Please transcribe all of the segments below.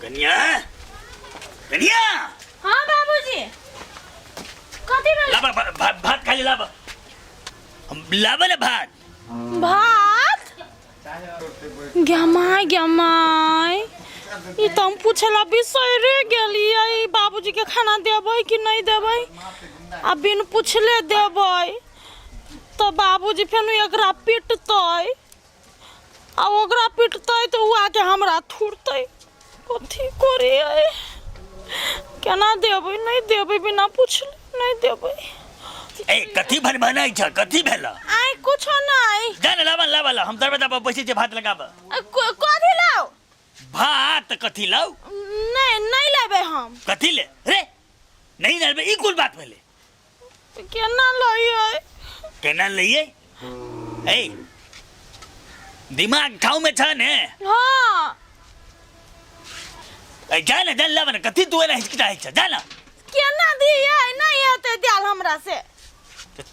कन्या कन्या हाँ बाबूजी कथी भेल लाबा भात खा ले लाबा हम लाबा ना भात भात गमाय गमाय ई त हम पूछला बिसरे गेलियै बाबूजी के खाना देबै कि नहीं देबै आ बिन पूछले देबै तो बाबूजी फेन एकरा पिटतै आ ओकरा पिटतै तो उ आके हमरा थुरतै कथी करियै केना देबै नहीं देबै बिना पूछले नहीं देबै ए कथी भर बनाई छ कथी भेल आइ कुछो नहीं जान लाबा लाबा ला हम दरवाजा पर बैठे छे भात लगाबा कथी लाओ भात कथी लाओ नहीं नहीं लेबै हम कथी ले रे नहीं लेबे ई कुल बात भेले केना लइयै केना लइए ए दिमाग ठाव में छ ने हां ए जान जान लाबा ना कथी तू ना हिचकिचाई छ जान केना दियै नहीं हेतै दाल हमरा से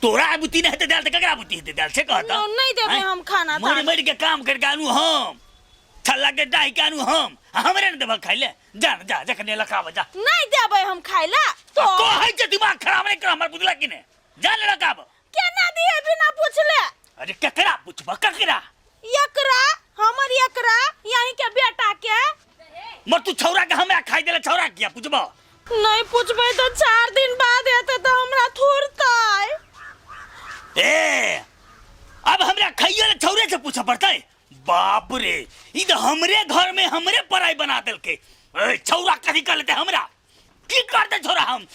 तोरा बुती नहीं हेतै दाल त ककरा बुती हेतै दाल से कहता नहीं देबै हम खाना मोर मर के काम कर गानू हम छल्ला के डाई कानू हम हमरे न देबल खाइले जा जा जखने लखाब जा नहीं देबै हम खाइला तो कहै छ दिमाग खराब नहीं कर हमर बुझला कि ने जा ले लखाब केना दियै बिना पूछले अरे ककरा पूछबा ककरा एकरा हमर एकरा यहीं के बेटा के मर तू छौरा के हमरा खाइ देले छौरा किया पूछबा नहीं पूछबै तो 4 दिन बाद हेतै तो हमरा थुरतै ए अब हमरा खाइयो ले छौरे से पूछ पड़तै बाप रे ई तो हमरे घर में हमरे पराई बना देलके ए छौरा कथी कर लेते हमरा की करते छौरा हम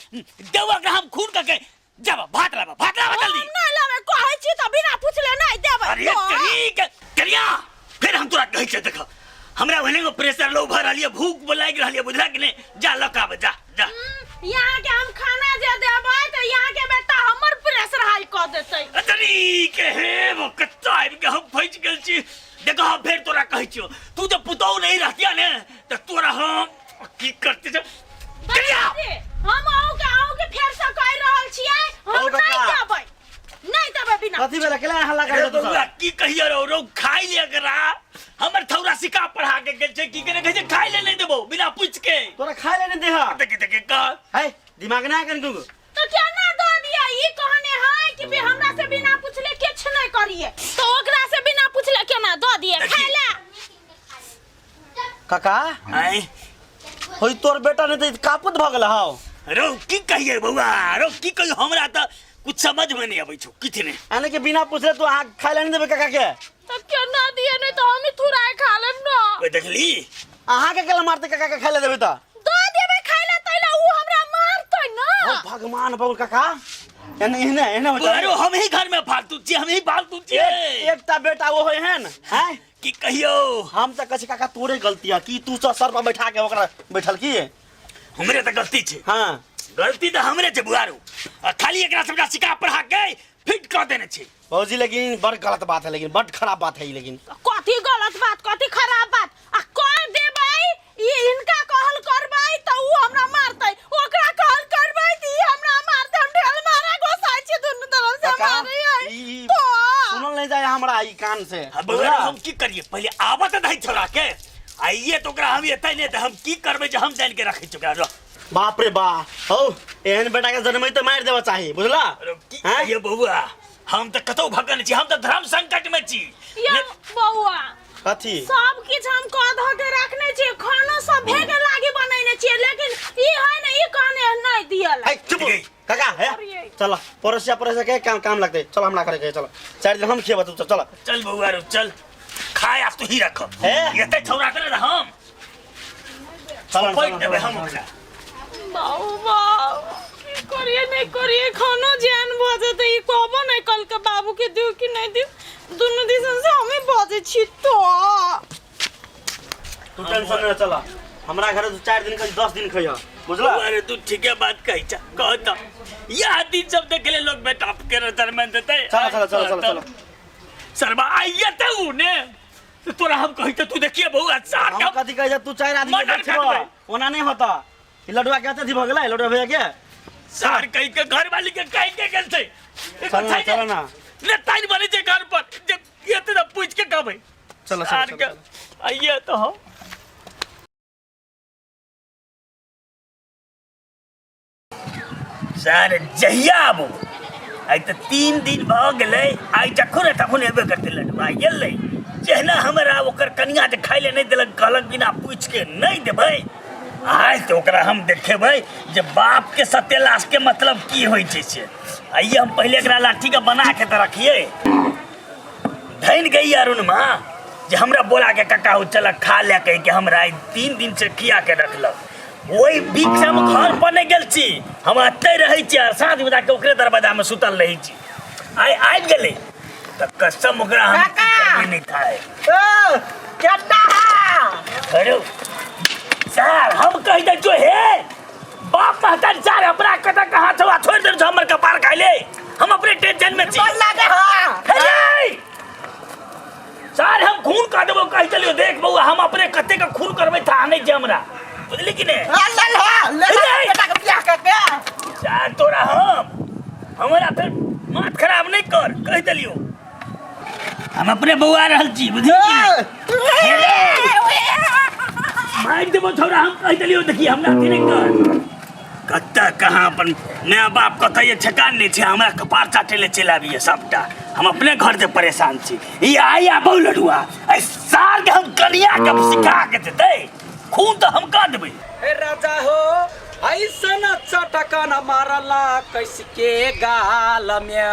देवा के हम खून करके जब भात लाबा जल्दी हम नहीं लेबै कहै छी त बिना पूछले नहीं देबै अरे ठीक करिया फिर हम तोरा कहै छ देख हमरा भने को प्रेशर लो भर रहलिए भूख लाग रहलिए बुझला कि नहीं जा लकाब जा जा यहाँ के हम खाना जे देबै तो यहाँ के बेटा हमर प्रेशर हाई कर देतै अतरी के हे वो कत्ता आबि के हम फंस गेल छी देखो फिर तोरा कहै छियो तू तो पुतौ नहीं रहतिया ने तो तोरा हम की करते छ करिया हम आउ के फेर से कह रहल छियै हम नहीं देबै बिना कथी भेल केला हल्ला कर दो तोरा की कहियो रो खाइ ले एकरा हमर थौरा सिका पढ़ा के गेल छै की करे कहै छै खाइ ले नहीं देबो बिना पूछ के तोरा खाए लेने देहा देखे का है दिमाग ना कन तू तो केना दो दिया ई कहने है कि भी हमरा से बिना पूछले किछ नहीं करिए तो ओकरा से बिना पूछले केना दो दिए खाइला काका आई होई तोर बेटा ने त कापत भ गेल हाउ रो की कहिए बउआ रो की कहियो हमरा त कुछ समझ में नहीं आबै छौ किछ ने आने के बिना पूछले तू आ खाए लेने देबे काका के तो केना दिए नहीं तो हम ही थुराए खा लेब न ओए देखली आहा के केला मारते काका के खाए ले देबे त दो देबे खाइला तैला उ हमरा मारतै न ओ भगवान बाबू काका एने एने एने हो अरे हम ही घर में फालतू छी हम ही फालतू छी एकटा बेटा वो होय हन हैं की कहियो हम त कछ काका तोरे गलती है कि तू सर पर बैठा के ओकरा बैठल की हमरे त गलती छै हां गलती त हमरे छै बुआरू खाली एकरा सबटा सिका पढ़ा के फिट कर देने छी भौजी लेकिन बड़ गलत बात है लेकिन बड़ खराब बात है लेकिन कथी गलत बात कथी खराब बात आ कह देबै ई इनका कहल करबै त उ हमरा मारतै ओकरा कहल करबै त ई हमरा मारतै हम ढेल मारा गोसाई छी दुनु तरफ से मारै है तो सुनल नहीं जाए हमरा ई कान से बुआरू हम की करिए पहले आवत नहीं छोड़ा के आइए तो ओकरा हम एतै ने त हम की करबै जे हम जान के रखै छी ओकरा बाप रे बा हो एहन बेटा के जन्म तो मार देबा चाहिए बुझला हैं ये बउआ हम त कतौ भगन छी हम त धर्म संकट में छी ये बउआ कथी सब किछ हम कह ध के रखने छी खाना सब भेगे लागी बनैने छी लेकिन ई है न ई कहने नहीं दियल है चुप काका है चलो परोसिया के काम लगते चलो हमरा करे के चलो 4 दिन हम खिएबा तू चलो चल बउआ रो चल खाए आप तू ही रख एते छौरा करे न हम चलो पॉइंट देबे हम ओकरा बाबा की करिए नहीं करिए खाना जान बजे त ई कहबो नहीं कल के बाबू के दियो कि नहीं दियो दोनों दिसन से हमें बजे छी तो तू टेंशन न चला हमरा घरे तू 4 दिन 10 दिन खइया बुझला अरे तू ठीके बात कहि छ कहत या दिन सब देखले लोग बेटा के नजर में देते चलो सरबा आइए त उ ने तोरा हम कहि त तू देखिए बहु अच्छा हम कथी कह तू 4 आदमी बैठो ओना नहीं होता ई लडुआ के अथी भ गेलै लडुआ भैया के सार कहि के घर वाली के कहि के गेल छै चलो ना ले ताइन बने छै घर पर जे ये त पूछ के कहबै चलो आइए तो हो सर जहिया आबू आई तो 3 दिन भ गेलै आई जखन तखन एबे करते लडुआ गेलै जहना हमरा ओकर कनिया जे खाइ ले नहीं देलक कहलक बिना पूछ के नहीं देबै आज तो ओकरा हम देखेबै जे बाप के सत्यानाश के मतलब की होइ छै से आइए हम पहले एकरा लाठी के बना के तो रखिए धन गई अरुण माँ जे हमरा बोला के कक्का हो चल खा ले कह के हमरा 3 दिन से खिया के रखलक वही बीच हम घर पर नहीं गेल छी हम अते रहे छी और साँझ बजा के ओकरे दरवाजा में सुतल रही छी आई आबि गेलै त कसम ओकरा हम नहीं थाए केतना अरे सर हम कह दे जो है बाप महतारी सर अपना कथा कहां छौ छोड़ दे हमर कपार खाइले हम अपने टेंशन में छी अरे सर हम खून का देबो कह चलियो देख बउआ हम अपने कते का खून करबै था नहीं जे हमरा बुझली कि नहीं बेटा के बियाह कर दे सर तोरा हमरा फिर माथ खराब नहीं कर कह चलियो हम अपने बउआ रहल छी बुझली मार देबो छोरा हम कह चलियो देखी हमरा अथी नहीं कर कत्ता कहाँ अपन माय बाप कत ये ठेकान नहीं छे हमरा कपार चाटे ले चल आबिए सबटा हम अपने घर से परेशान छी ई आई आ बहु लडुआ ऐ साल के हम कनिया के सिखा के देते खून तो हम का देबै हे राजा हो ऐसन चटकन मारला कैसके गाल में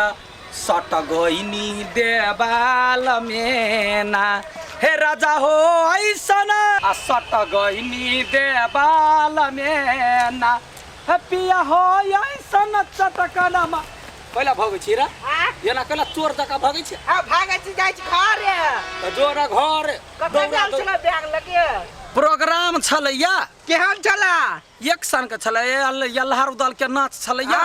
सट गइनी देवाल में ना हे राजा हो ऐसन सट गइनी देवाल में ना हे पिया हो ऐसन चटकन पहिला भगै छी रे एना कला चोर जका भगै छी आ भागै छी जाइ छी घर त जोरा घर कतौ चला बैग लगे प्रोग्राम छलैया केहन चला एक सन के छलै यल्हार उदल के नाच छलैया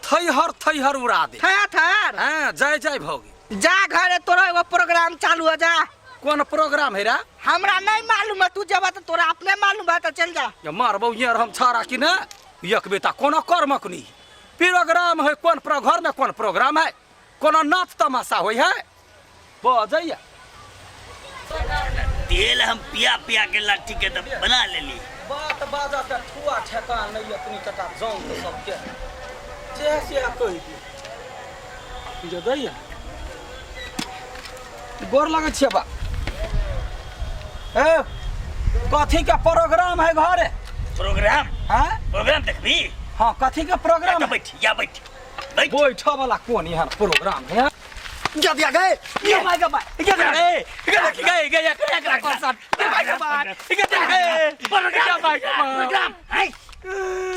थैहर उड़ा दे थर हां जय जय भौगी जा घरे तोरा एगो प्रोग्राम चालू हो जा कौन प्रोग्राम है रा हमरा नहीं मालूम है तू जब तो तोरा अपने मालूम है तो चल जा ये मारबो यार हम छाड़ा कि ना एक बेटा कोना कर्मक नहीं प्रोग्राम है कौन घर में कौन प्रोग्राम है कोना नाच तमाशा होई है बजैया तेल हम पिया पिया के लाठी के दम बना लेली बात बाजा के ठुआ ठेकान नहीं अपनी चटा जान तो सब के जैसे कहि दे जे दैया गोर लगे छिए बा ए कथी का प्रोग्राम है घरे प्रोग्राम हां प्रोग्राम देखबी हां कथी का प्रोग्राम या बैठ बैठ वाला कौन यहाँ प्रोग्राम है गया गए ये भाई का भाई गए प्रोग्राम है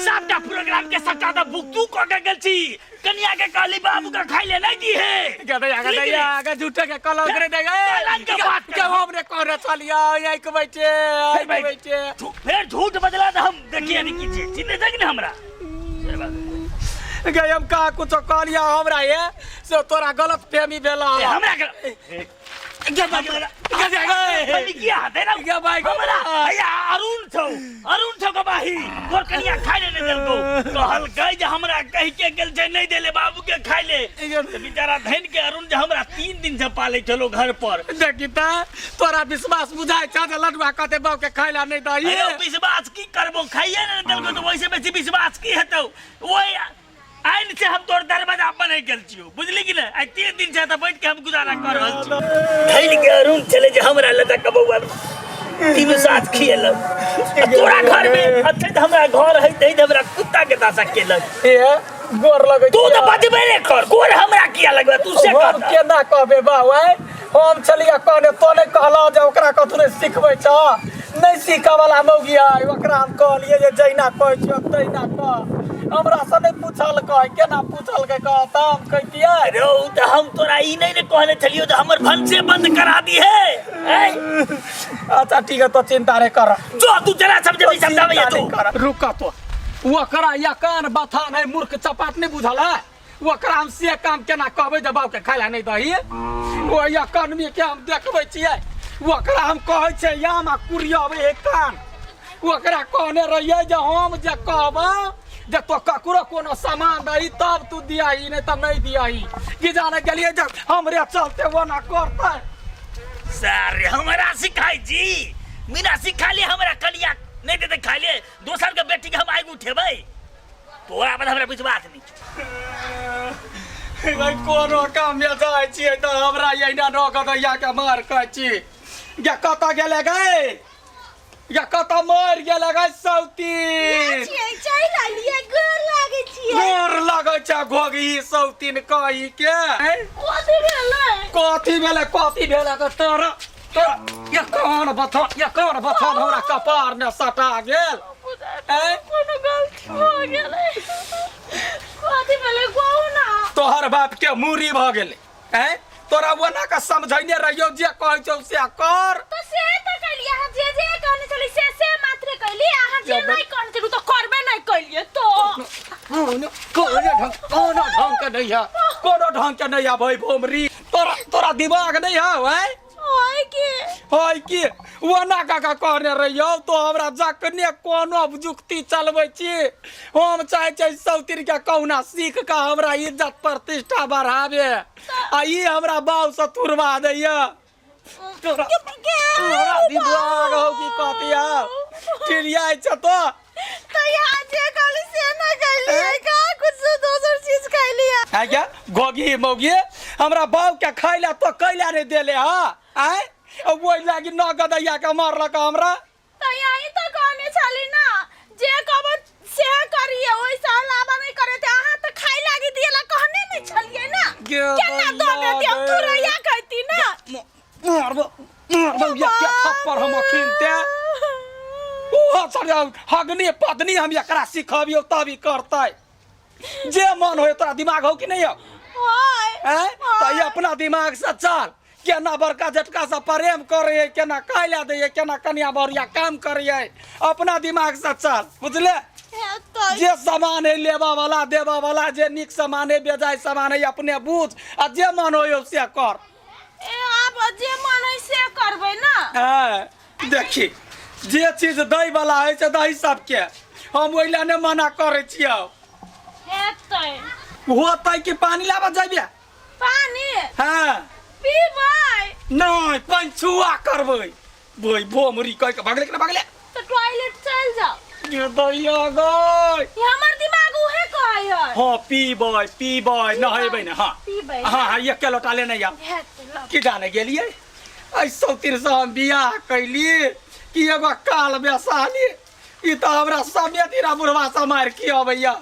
सबटा प्रोग्राम के सच्चा तो बुकतू को के गेल छी कन्या के काली बाबू का खाइ ले नहीं दी है गया आगे झूठे के कलौ करे दे गए के हमरे करे चलिया यही के बैठे फिर झूठ बदला तो हम देखिए नहीं कीजिए चिन्ह देख ना हमरा गए हम का कुछ कहलिया हमरा ये से तोरा गलत फहमी भेला हमरा अरुण छौ गवाही तोर कनिया खाइ ले देलको कहल गई जे हमरा कहि के गेल छै नहीं देले बाबू के खाइ ले बेचारा धन के अरुण जे हमरा 3 दिन से पाले चलो घर पर देखी त तोरा विश्वास बुझाय छ जे लडुआ कते बाबू के खाइला नहीं दही विश्वास की करबो खाइए नहीं देलको तो वैसे बेसी विश्वास की हेतौ ओए आइन से हम तोर दरवाजा अपन नहीं गेल छियो बुझली कि नहीं 3 दिन से त बैठ के हम गुजारा कर रहल छी धैल के अरुण चले जे हमरा लगा कबौआ तीन साथ खिएल तोरा घर में अच्छे हमरा घर है तै हमरा कुत्ता के दासा केलक ए गोर लगे तू तो बजबे रे कर गोर हमरा किया लगबे तू से हम केना कहबे बाबू हम चलिया कहने तो नहीं कहला जे ओकरा कथु सिखबै छ नहीं सीखा वाला मौगिया ओकरा हम कहलिए जे जैना कहै छी तैना कह हमरा से नहीं पूछल कह केना पूछल के कहता हम कहितिए अरे त हम तोरा ई नहीं ने कहले छलियो जे हमर भन से बंद करा दी है अच्छा ठीक है तो चिंता रे कर जो तू जरा समझे समझावे तू रुका तो ओकरा या कान बथान है मूर्ख चपाट नहीं बुझल है ओकरा हम से काम केना कहबै जे बाबू के खाइला नहीं दही ओ या कान में के हम देखबै छियै ओकरा हम कहै छै यामा कुरियावे है कान ओकरा कहने रहिए जे हम जे कहबा जे तो ककरो कोनो सामान दही तब तू दियाही नहीं तब नहीं दियाही कि जाने गेलिए जब हमरे चलते वो ना करता सर हमरा सिखाई जी बिना सिखा ले हमरा कनिया नहीं देते खाई ले दोसर के बेटी के हम आगू उठेबै तोरा पर हमरा विश्वास नहीं भाई कोनो काम में जाय छियै त हमरा एना नगद या के मार कहै छी या कत गेले गए या कत मर गेले गए सौतीन गोर लागै छै घोगी सौतीन कहि के कथी भेलै के तोरा ये कौन बथन हमरा कपार ने सटा गेल कोनो गलती हो गेलै कथी भेलै कहू ना तोहर बाप के मूरी भ गेलै तोरा वना का समझैने रहियो जे कहै छौ से कर तो से त कलिया जे कहने चली से मात्र कइली अहाँ जे नहीं कहने चलू तो करबे नहीं कइलिए तो कोनो ढंग के नहीं है भाई भोमरी तोरा दिमाग नहीं है होय की वना का कहने रहियो तो हमरा जखने कोनो जुक्ति चलबै छी हम चाहे छै सौतीर के कहुना सीख के हमरा इज्जत प्रतिष्ठा बढ़ावे आ ई हमरा बाऊ से तुरवा दैया तोरा दिमाग हो की कतिया चिड़िया छ तो यहाँ जे कहली से ना कइलिए का कुछ दोसर चीज कइलिए है क्या गोगी मोगी हमरा बाऊ के खैला तो कैला नहीं देले आय वो लागी नगदैया के मारलक हमरा तो यही तो कहने चली ना जे कहब से करिए ओइ साल आबा नहीं करे थे अहाँ तो खाई लागी दिएला कहने नहीं छलिए ना केना दो देती हम तुरैया कहती ना मारबो या के थप्पड़ हम खिनते ओ सर हगनी पत्नी हम एकरा सिखबियो तभी करतै जे मन होय तोरा दिमाग हो कि नहीं हो तो ये अपना दिमाग से चल केना बड़का झटका से प्रेम करे केना कायला दे केना कन्या बरिया काम करे अपना दिमाग से चल बुझले जे सामान है लेबा वाला देबा वाला जे निक सामान है बेजाय सामान है अपने बुझ आ जे मन हो से कर आप जे मन है से करबे ना देखी जे चीज दई वाला है से दही सबके हम ओइला ने मना करे छियै होतै कि पानी लाबा जाइबे पानी हां पीबै नहीं पंचुआ करबै बोई भोमरी कह के भागले के भागले तो टॉयलेट चल जाओ ये दैया गई हमर दिमाग उहे कहै है हां पीबै नहैबै न हां पीबै हां एक के लोटा ले नहीं आ की जाने गेलिए ऐ सौतीर से हम बियाह कैली कि एगो काल बेसाली ई त हमरा समेत इरा बुढ़वा से मार के अबैया